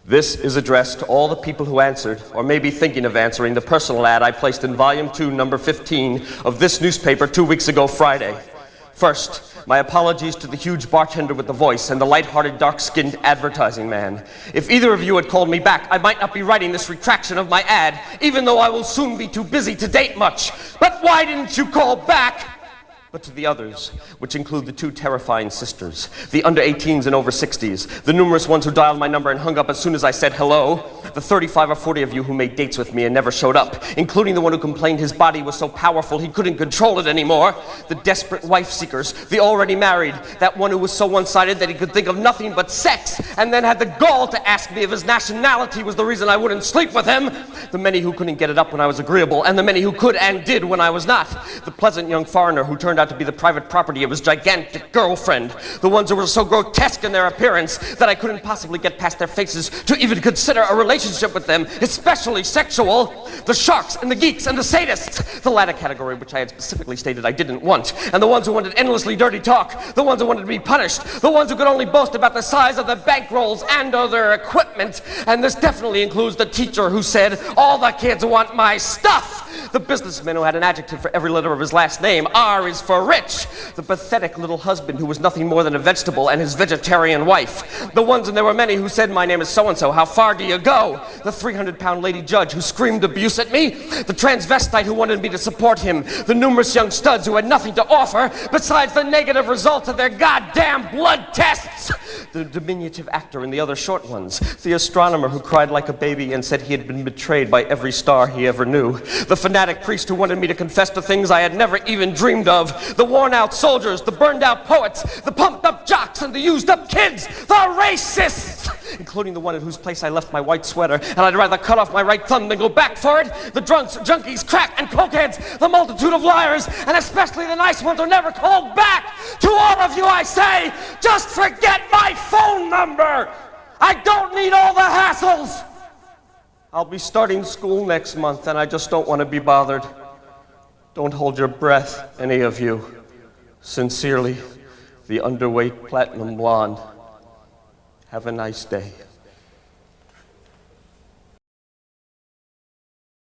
This is addressed to all the people who answered, or may be thinking of answering, the personal ad I placed in Volume 2, Number 15 of this newspaper 2 weeks ago Friday. First, my apologies to the huge bartender with the voice and the light-hearted, dark-skinned advertising man. If either of you had called me back, I might not be writing this retraction of my ad, even though I will soon be too busy to date much. But why didn't you call back? But to the others, which include the two terrifying sisters, the under-18s and over-60s, the numerous ones who dialed my number and hung up as soon as I said hello, the 35 or 40 of you who made dates with me and never showed up, including the one who complained his body was so powerful he couldn't control it anymore, the desperate wife-seekers, the already married, that one who was so one-sided that he could think of nothing but sex, and then had the gall to ask me if his nationality was the reason I wouldn't sleep with him, the many who couldn't get it up when I was agreeable, and the many who could and did when I was not, the pleasant young foreigner who turned out to be the private property of his gigantic girlfriend, the ones who were so grotesque in their appearance that I couldn't possibly get past their faces to even consider a relationship with them, especially sexual, the sharks and the geeks and the sadists, the latter category which I had specifically stated I didn't want, and the ones who wanted endlessly dirty talk, the ones who wanted to be punished, the ones who could only boast about the size of the bankrolls and of their equipment, and this definitely includes the teacher who said, all the kids want my stuff, the businessman who had an adjective for every letter of his last name, R is for rich, the pathetic little husband who was nothing more than a vegetable, and his vegetarian wife, the ones, and there were many, who said, my name is so-and-so, how far do you go? The 300-pound lady judge who screamed abuse at me, the transvestite who wanted me to support him, the numerous young studs who had nothing to offer besides the negative results of their goddamn blood tests, the diminutive actor and the other short ones, the astronomer who cried like a baby and said he had been betrayed by every star he ever knew, the fanatic priest who wanted me to confess to things I had never even dreamed of, the worn-out soldiers, the burned-out poets, the pumped-up jocks and the used-up kids, the racists, including the one at whose place I left my white sweater, and I'd rather cut off my right thumb than go back for it, the drunks, junkies, crack, and cokeheads, the multitude of liars, and especially the nice ones who never called back. To all of you I say, just forget my phone number! I don't need all the hassles! I'll be starting school next month, and I just don't want to be bothered. Don't hold your breath, any of you. Sincerely, the underweight platinum blonde. Have a nice day.